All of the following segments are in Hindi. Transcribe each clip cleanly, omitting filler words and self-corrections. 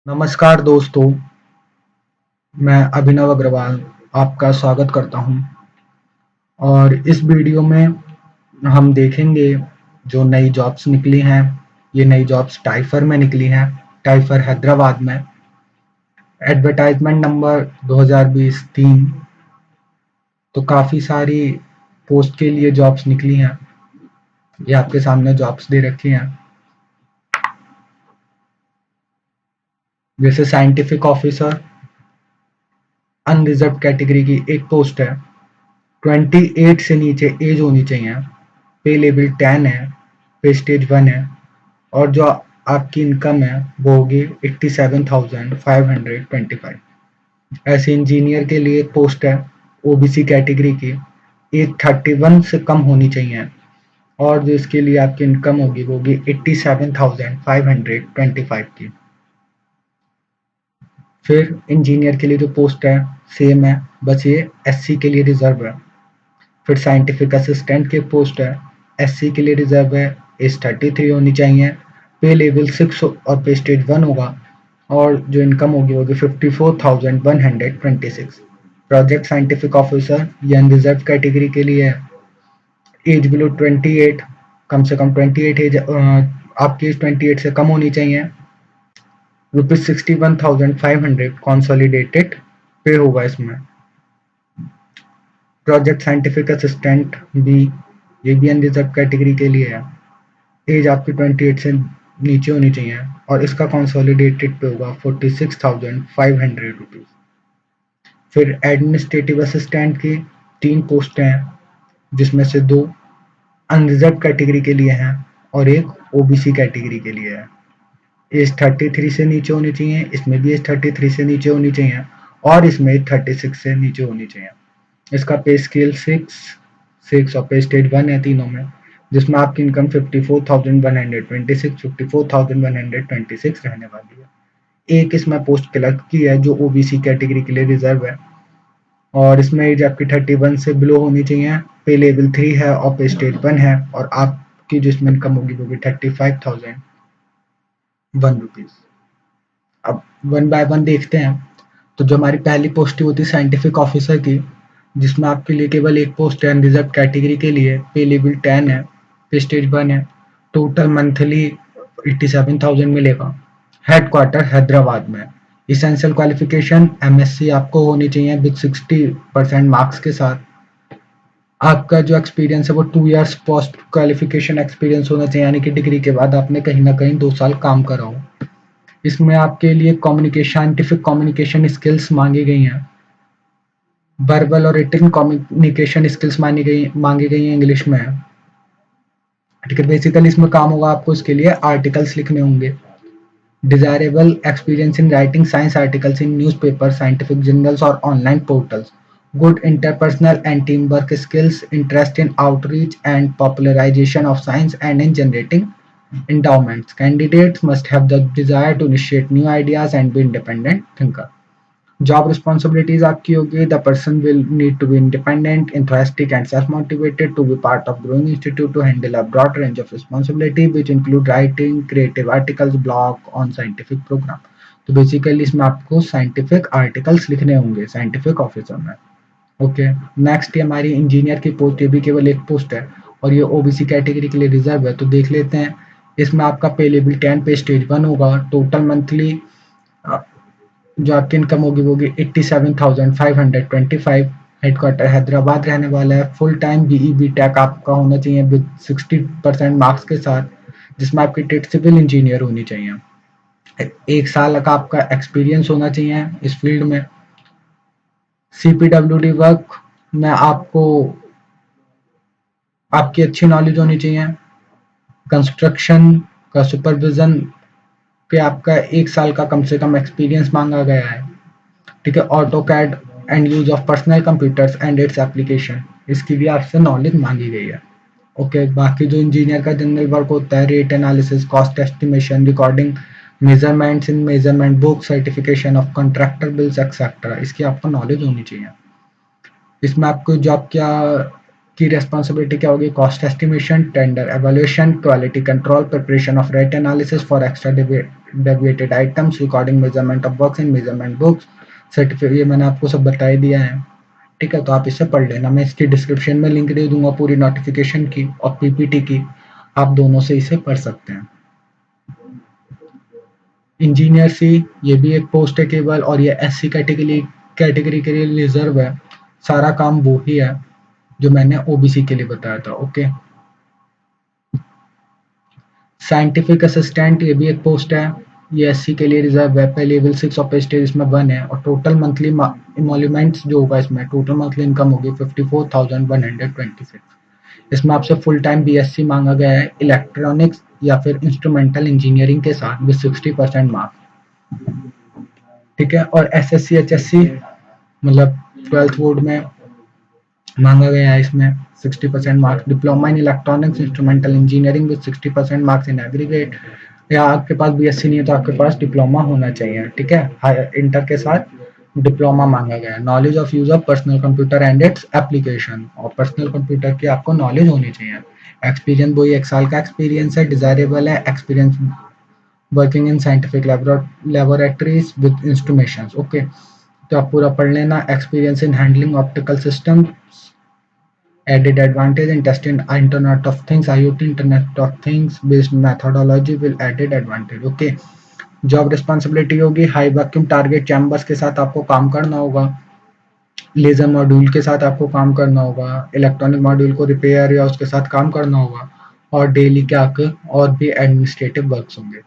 नमस्कार दोस्तों, मैं अभिनव अग्रवाल आपका स्वागत करता हूँ और इस वीडियो में हम देखेंगे जो नई जॉब्स निकली हैं। ये नई जॉब्स टाइफर में निकली हैं, टाइफर हैदराबाद में। Advertisement number 2020-3। तो काफ़ी सारी पोस्ट के लिए जॉब्स निकली हैं। ये आपके सामने जॉब्स दे रखी हैं, जैसे साइंटिफिक ऑफिसर अनरिजर्व कैटेगरी की एक पोस्ट है। 28 से नीचे एज होनी चाहिए। पे लेवल 10 है, पे स्टेज 1 है और जो आपकी इनकम है वो होगी 87,525। ऐसे इंजीनियर के लिए पोस्ट है ओबीसी कैटेगरी की। एज 31 से कम होनी चाहिए और जो इसके लिए आपकी इनकम होगी वो होगी 87,525 की। फिर इंजीनियर के लिए जो पोस्ट है सेम है, बस ये एससी के लिए रिजर्व है। फिर साइंटिफिक असिस्टेंट की पोस्ट है, एससी के लिए रिजर्व है। एज 33 होनी चाहिए। पे लेवल 6 और पे स्टेज 1 होगा और जो इनकम होगी वो होगी 54,126। प्रोजेक्ट साइंटिफिक ऑफिसर ये अनरिजर्व कैटेगरी के लिए है। एज बिलो 28, कम से कम 28 एज, आपकी एज 28 से कम होनी चाहिए। ₹61,500 कॉन्सोलिडेटेड पे होगा इसमें। प्रोजेक्ट साइंटिफिक असिस्टेंट भी, ये भी अनरिजर्व कैटेगरी के लिए है। एज आपकी 28 से नीचे होनी चाहिए और इसका कंसोलिडेटेड पे होगा ₹46,500। फिर एडमिनिस्ट्रेटिव असिस्टेंट की 3 पोस्ट हैं, जिसमें से 2 अनरिजर्व कैटेगरी के लिए हैं और एक ओबीसी कैटेगरी के लिए है। एज 33 से नीचे होनी चाहिए, इसमें भी एज 33 से नीचे होनी चाहिए और इसमें एज 36 से नीचे होनी चाहिए। इसका पे स्केल 6 और पे स्टेज 1 है तीनों में, जिसमें आपकी इनकम 54,126 रहने वाली है। एक इसमें पोस्ट क्लर्क की है जो ओबीसी कैटेगरी के लिए रिजर्व है और इसमें एज आपकी 31 से बिलो होनी चाहिए। पे लेवल 3 है और पे स्टेज 1 है और आपकी जिसमें इनकम होगी वो भी 35,001 रुपीज। अब वन बाय वन देखते हैं। तो जो हमारी पहली पोस्ट होती है साइंटिफिक ऑफिसर की, जिसमें आपके लिए केवल एक पोस्ट है अनरिजर्व कैटेगरी के लिए। पे लेवल 10 है, पे स्टेज 1 है। टोटल मंथली 87,000 मिलेगा। हेडक्वार्टर हैदराबाद में। इसेंशियल क्वालिफिकेशन एमएससी आपको होनी चाहिए विद 60% मार्क्स के साथ। आपका जो एक्सपीरियंस है वो 2 इयर्स पोस्ट क्वालिफिकेशन एक्सपीरियंस होना चाहिए, यानी कि डिग्री के बाद आपने कहीं ना कहीं 2 साल काम करा हो। इसमें आपके लिए साइंटिफिक कम्युनिकेशन स्किल्स मांगी गई हैं। वर्बल और रिटन कम्युनिकेशन स्किल्स मांगी गई हैं इंग्लिश में। ठीक है, बेसिकली इसमें काम होगा आपको इसके लिए आर्टिकल्स लिखने होंगे। Desirable experience in writing science articles in newspaper, scientific journals और online portals. Good interpersonal and team work skills, interest in outreach and popularisation of science and in generating endowments. Candidates must have the desire to initiate new ideas and be independent thinker. Job responsibilities आपकी होगी, the person will need to be independent, enthusiastic and self-motivated to be part of growing institute to handle a broad range of responsibility which include writing, creative articles, blog on scientific program. तो बेसिकली इसमें आपको साइंटिफिक आर्टिकल्स लिखने होंगे साइंटिफिक ऑफिसर में। ओके, नेक्स्ट ये हमारी इंजीनियर की पोस्ट, ये भी केवल एक पोस्ट है और ये ओबीसी कैटेगरी के लिए रिजर्व है। तो देख लेते हैं। इसमें आपका पे लेवल 10 पे स्टेज 1 होगा। टोटल मंथली जो आपकी इनकम होगी वो होगी 87,525। हेडक्वार्टर हैदराबाद रहने वाला है। फुल टाइम बीई बीटेक आपका होना चाहिए विद 60% मार्क्स के साथ, जिसमें आपकी ट्रेड सिविल इंजीनियर होनी चाहिए। 1 साल का आपका एक्सपीरियंस होना चाहिए इस फील्ड में। सीपीडब्ल्यूडी वर्क में आपको आपकी अच्छी नॉलेज होनी चाहिए। कंस्ट्रक्शन का सुपरविजन पे आपका 1 साल का कम से कम एक्सपीरियंस मांगा गया है। ठीक है, AutoCAD and use of personal computers and its application, इसकी भी आपसे नॉलेज मांगी गई है। ओके, बाकी जो इंजीनियर का जनरल वर्क होता है, rate analysis, cost estimation, recording measurements in measurement book, certification of contractor bills etcetera, इसकी आपको नॉलेज होनी चाहिए। इसमें आपको जॉब क्या की रिस्पॉन्सिबिलिटी क्या होगी? Cost estimation, tender evolution, quality control, preparation of rate analysis for extra deviated items, recording measurement of works in measurement books, certificate. ये मैंने आपको सब बता ही दिया है, ठीक है? तो आप इसे पढ़ लेना। मैं इसकी डिस्क्रिप्शन में लिंक दे दूंगा पूरी नोटिफिकेशन की और पीपीटी की, आप दोनों से इसे पढ़ सकते हैं। इंजीनियर सी, ये भी एक पोस्ट है केवल, और ये एससी कैटेगरी के लिए रिजर्व है। सारा काम वो ही है जो मैंने ओबीसी के लिए बताया था। ओके। साइंटिफिक असिस्टेंट, ये भी एक पोस्ट है, ये एससी के लिए रिजर्व है। पे लेवल 6 और पे स्टेज इसमें 1 है, और टोटल मंथली इमोल्यूमेंट्स जो होगा इसमें, टोटल मंथली इनकम होगी 54,126। इसमें आपसे फुल टाइम बीएससी मांगा गया है इलेक्ट्रॉनिक्स या फिर इंस्ट्रूमेंटल इंजीनियरिंग के साथ विद 60% मार्क्स, ठीक है? और एसएससी एचएससी मतलब 12th बोर्ड में मांगा गया है इसमें 60% marks. Diploma in electronics instrumental engineering with 60% marks in aggregate, या आपके पास बीएससी नहीं है तो आपके पास डिप्लोमा होना चाहिए, ठीक है? हायर इंटर के साथ डिप्लोमा मांगा गया है। Knowledge of use of personal computer and its application, और पर्सनल कंप्यूटर की आपको नॉलेज होनी चाहिए। एक्सपीरियंस, वही 1 साल का एक्सपीरियंस है, डिजायरेबल है experience working in scientific laboratories with instrumentations. Okay, तो आप पूरा पढ़ लेना। Experience in handling optical system, added advantage in testing Internet of Things, IoT, Internet of Things based methodology will added advantage. Okay, job responsibility होगी हाई वैक्यूम टारगेट चैम्बर्स के साथ आपको काम करना होगा, लेजर मॉड्यूल के साथ आपको काम करना होगा, इलेक्ट्रॉनिक मॉड्यूल को रिपेयर या उसके साथ काम करना होगा, और डेली के आपके और भी एडमिनिस्ट्रेटिव वर्क्स होंगे।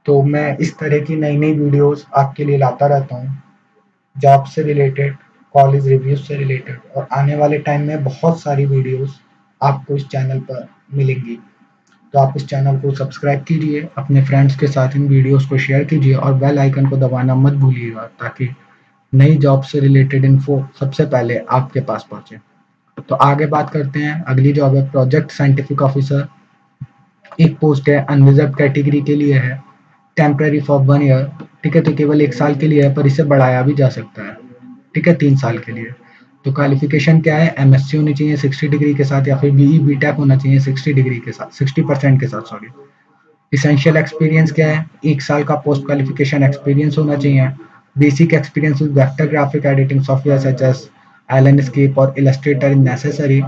तो मैं इस तरह की नई नई वीडियोस आपके लिए लाता रहता हूँ, जॉब से रिलेटेड, कॉलेज रिव्यूज से रिलेटेड, और आने वाले टाइम में बहुत सारी वीडियोस आपको इस चैनल पर मिलेंगी। तो आप इस चैनल को सब्सक्राइब कीजिए, अपने फ्रेंड्स के साथ इन वीडियोस को शेयर कीजिए, और बेल आइकन को दबाना मत भूलिएगा, ताकि नई जॉब से रिलेटेड इन्फो सबसे पहले आपके पास पहुंचे। तो आगे बात करते हैं। अगली जॉब है प्रोजेक्ट साइंटिफिक ऑफिसर। एक पोस्ट है, अनरिजर्व कैटेगरी के लिए है, टेम्पररी फॉर 1 ईयर, ठीक है? तो केवल 1 साल के लिए है, पर इसे बढ़ाया भी जा सकता है, ठीक है? 3 साल के लिए। तो क्वालिफिकेशन क्या है? एमएससी होनी चाहिए 60 डिग्री के साथ, या फिर बीई बीटेक होना चाहिए 60 डिग्री के साथ, 60% के साथ, सॉरी। इसेंशियल एक्सपीरियंस क्या है? 1 साल का पोस्ट क्वालिफिकेशन एक्सपीरियंस होना चाहिए। Basic experience with vector graphic editing software such as Inkscape और इलस्ट्रेटर इज नेसेसरी,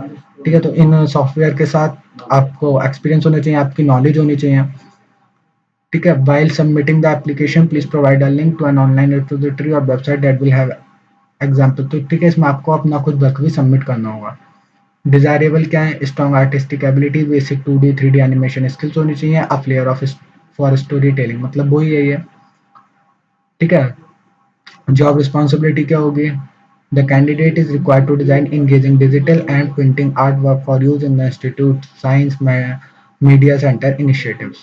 ठीक है? तो इन सॉफ्टवेयर के साथ आपको एक्सपीरियंस होना चाहिए, आपकी नॉलेज होनी चाहिए, ठीक है? While submitting the application, please provide a link to an online repository or website that will have example. तो ठीक है, इसमें आपको अपना खुद वर्क भी सबमिट करना होगा। डिजायरेबल क्या है? Strong artistic ability, basic 2D 3D animation skills होनी चाहिए, अ flare of for story telling, मतलब वही है ये, ठीक है? जॉब रिस्पॉन्सिबिलिटी क्या होगी? The candidate is required to design engaging digital and printing art work for use in the institute science media center initiatives.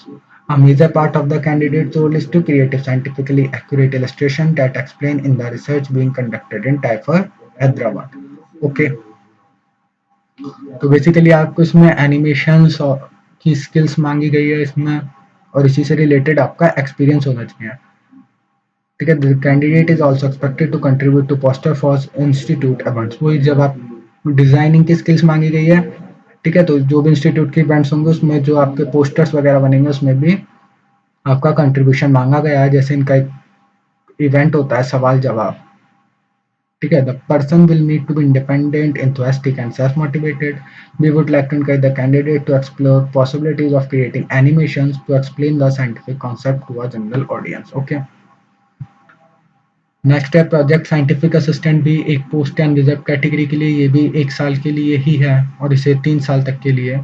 A major part of the candidate's role is to create a scientifically accurate illustration that explain in the research being conducted in Taifa, Hyderabad. Okay, तो बेसिकली आपको इसमें एनिमेशंस की स्किल्स मांगी गई है इसमें, और इसी से रिलेटेड आपका एक्सपीरियंस होना चाहिए, ठीक है? The candidate is also expected to contribute to poster for institute events. वही जब आप डिजाइनिंग की स्किल्स मांगी गई है, ठीक है? तो जो भी इंस्टीट्यूट के इवेंट्स होंगे उसमें जो आपके पोस्टर्स वगैरह बनेंगे उसमें भी आपका कंट्रीब्यूशन मांगा गया है। जैसे इनका एक इवेंट होता है सवाल जवाब, ठीक है? The person will need to be independent, enthusiastic and self motivated. We would like to encourage the candidate to explore possibilities of creating animations to explain the scientific concept to a general audience. Okay, next है प्रोजेक्ट साइंटिफिक असिस्टेंट, भी एक पोस्ट है रिजर्व कैटेगरी के लिए, ये भी 1 साल के लिए ही है, और इसे 3 साल तक के लिए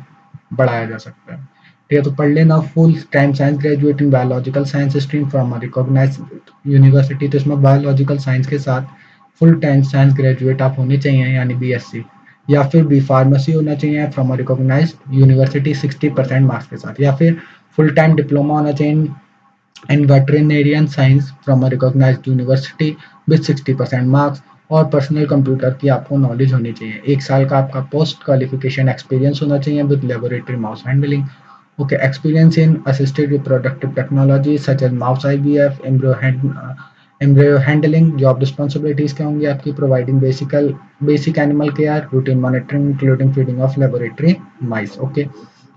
बढ़ाया जा सकता है, ठीक है? तो पढ़ लेना। Full time science graduate in biological science stream from a recognised university, तो इसमें बायोलॉजिकल साइंस के साथ फुल टाइम साइंस ग्रेजुएट आप होने चाहिए, यानी बीएससी, या फिर बी फार्मेसी होना चाहिए from a recognised university 60% marks के साथ, या फिर फुल टाइम डिप्लोमा होना चाहिए in veterinarian science from a recognised university with 60% marks, और पर्सनल कंप्यूटर की आपको नॉलेज होनी चाहिए। 1 साल का आपका पोस्ट क्वालिफिकेशन एक्सपीरियंस होना चाहिए with laboratory mouse handling. Okay, experience in assisted reproductive technology such as mouse IVF, embryo handling, job responsibilities क्या होंगी आपकी? Providing basic animal care, routine monitoring including feeding of laboratory mice, okay.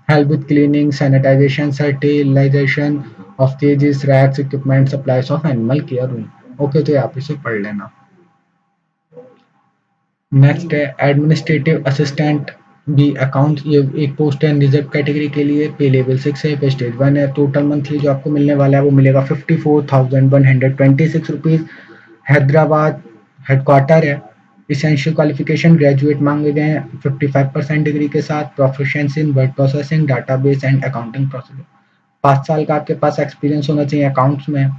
Help with cleaning, sanitisation, sterilisation of cages, racks, equipment, supplies of animal care room, okay. तो आप इसे पढ़ लेना। नेक्स्ट है एडमिनिस्ट्रेटिव असिस्टेंट बी अकाउंट, ये एक पोस्ट है रिजर्व कैटेगरी के लिए, पे लेवल 6 है, पे स्टेज 1 है। टोटल मंथली जो आपको मिलने वाला है वो मिलेगा 54,126 रुपीज। हैदराबाद हेडक्वार्टर है। इसेंशियल क्वालिफिकेशन ग्रेजुएट मांगे गए हैं 55% डिग्री के साथ, proficiency in word processing, database and accounting procedure. 5 साल का आपके पास एक्सपीरियंस होना चाहिए अकाउंट्स में,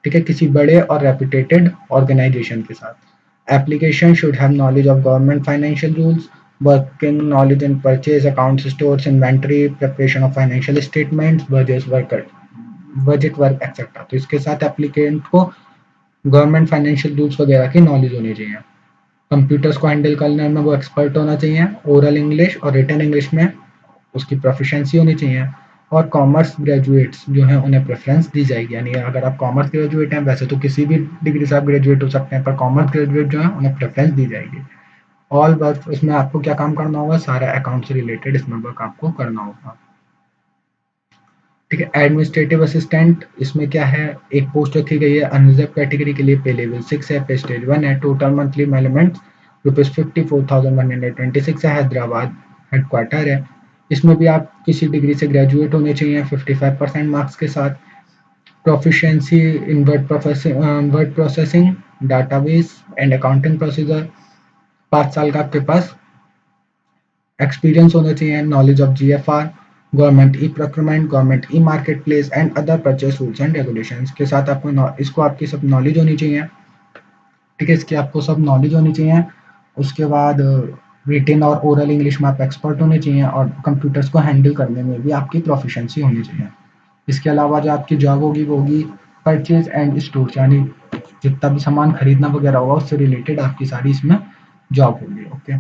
ठीक है, किसी बड़े और रेपुटेटेड ऑर्गेनाइजेशन के साथ। Application should have knowledge of government financial rules, working knowledge in purchase, accounts, stores, inventory, preparation of financial statements, budget work etc. तो इसके साथ एप्लीकेंट को गवर्नमेंट फाइनेंशियल रूल्स वगैरह की नॉलेज होनी चाहिए। कंप्यूटर्स को हैंडल करने में वो एक्सपर्ट होना चाहिए। ओरल इंग्लिश और रिटन इंग्लिश में उसकी प्रोफिशिएंसी होनी चाहिए। और कॉमर्स ग्रेजुएट्स जो हैं उन्हें प्रेफरेंस दी जाएगी, यानी अगर आप कॉमर्स ग्रेजुएट हैं, वैसे तो किसी भी डिग्री से आप ग्रेजुएट हो सकते हैं, पर कॉमर्स ग्रेजुएट जो है उन्हें प्रेफरेंस दी जाएगी। ऑल वर्क, इसमें आपको क्या काम करना होगा? सारा अकाउंट से रिलेटेड इसमें वर्क आपको करना होगा, ठीक है। एडमिनिस्ट्रेटिव असिस्टेंट, इसमें क्या है, एक पोस्ट रखी गई है अनरिजर्व कैटेगरी के लिए, पे लेवल 6 है, पे स्टेज 1 है। टोटल मंथली एलिमेंट ₹54,126 है। हैदराबाद हेडक्वार्टर है। इसमें भी आप किसी डिग्री से ग्रेजुएट होने चाहिए 55% मार्क्स के साथ। Proficiency in word processing, database and accounting procedure. 5 साल का आपके पास एक्सपीरियंस होना चाहिए। Knowledge of GFR, government e procurement, government e market place and other purchase rules and regulations के साथ आपको इसको आपकी सब नॉलेज होनी चाहिए, ठीक है, इसकी आपको सब नॉलेज होनी चाहिए। उसके बाद रिटेन और ओरल इंग्लिश में आप एक्सपर्ट होने चाहिए और कंप्यूटर्स को हैंडल करने में भी आपकी प्रोफिशिएंसी होनी चाहिए। इसके अलावा जो आपकी जॉब होगी वो होगी परचेज एंड स्टोर, यानी जितना भी सामान खरीदना वगैरह होगा उससे रिलेटेड आपकी सारी इसमें जॉब होगी, ओके।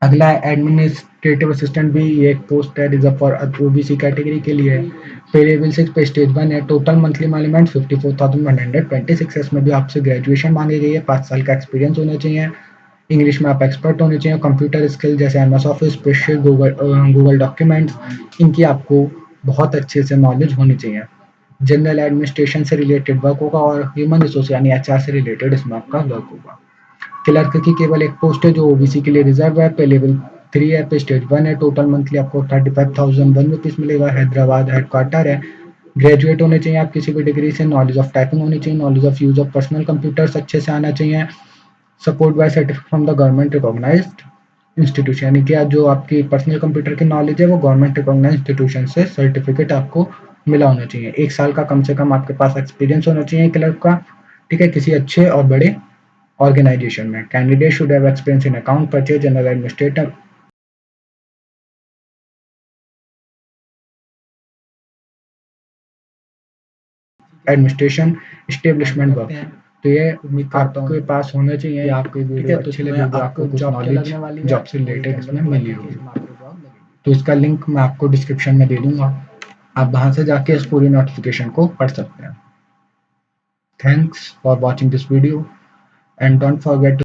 अगला है एडमिनिस्ट्रेटिव असिस्टेंट भी, ये एक पोस्ट है रिजर्व फॉर ओबीसी कैटेगरी के लिए। पे लेवल 6 पे स्टेज 1 है। टोटल मंथली एलिमेंट 54,126 है। इसमें भी आपसे ग्रेजुएशन मांगी गई है। 5 साल का एक्सपीरियंस होना चाहिए। इंग्लिश में आप एक्सपर्ट होने चाहिए। कंप्यूटर स्किल जैसे MS office, special Google documents, इनकी आपको बहुत अच्छे से नॉलेज होनी चाहिए। जनरल एडमिनिस्ट्रेशन से रिलेटेड वर्क होगा और ह्यूमन रिसोर्स यानी एचआर से रिलेटेड इसमें आपका वर्क होगा। क्लर्क की केवल एक पोस्ट है जो ओबीसी के लिए रिजर्व है, पे लेवल 3 है, पे स्टेज 1 है। टोटल मंथली आपको 35,001 रुपीज मिलेगा। हैदराबाद हेडक्वार्टर है। ग्रेजुएट होने चाहिए आप किसी भी डिग्री से। नॉलेज ऑफ टाइपिंग होनी चाहिए। Knowledge of use of personal computers अच्छे से आना चाहिए। Support by certificate from the government recognised institution, यानी कि जो आपकी पर्सनल कंप्यूटर की नॉलेज है वो गवर्नमेंट रिकॉग्नाइज्ड इंस्टीट्यूशन से सर्टिफिकेट आपको मिला होना चाहिए। 1 साल का कम से कम आपके पास एक्सपीरियंस होना चाहिए क्लर्क का, ठीक है, किसी अच्छे और बड़े ऑर्गेनाइजेशन में। Candidate should have experience in account, purchase, general administrator administration establishment work. तो ये उम्मीद करता हूँ आपके पास होना चाहिए, आपके वीडियो अच्छे लगे होंगे, आपको कुछ नॉलेज जॉब से रिलेटेड इसमें मिली होगी। तो इसका लिंक मैं आपको डिस्क्रिप्शन में दे दूंगा, आप वहां से जाके इस पूरी नोटिफिकेशन को पढ़ सकते हैं। Thanks for watching this video and don't forget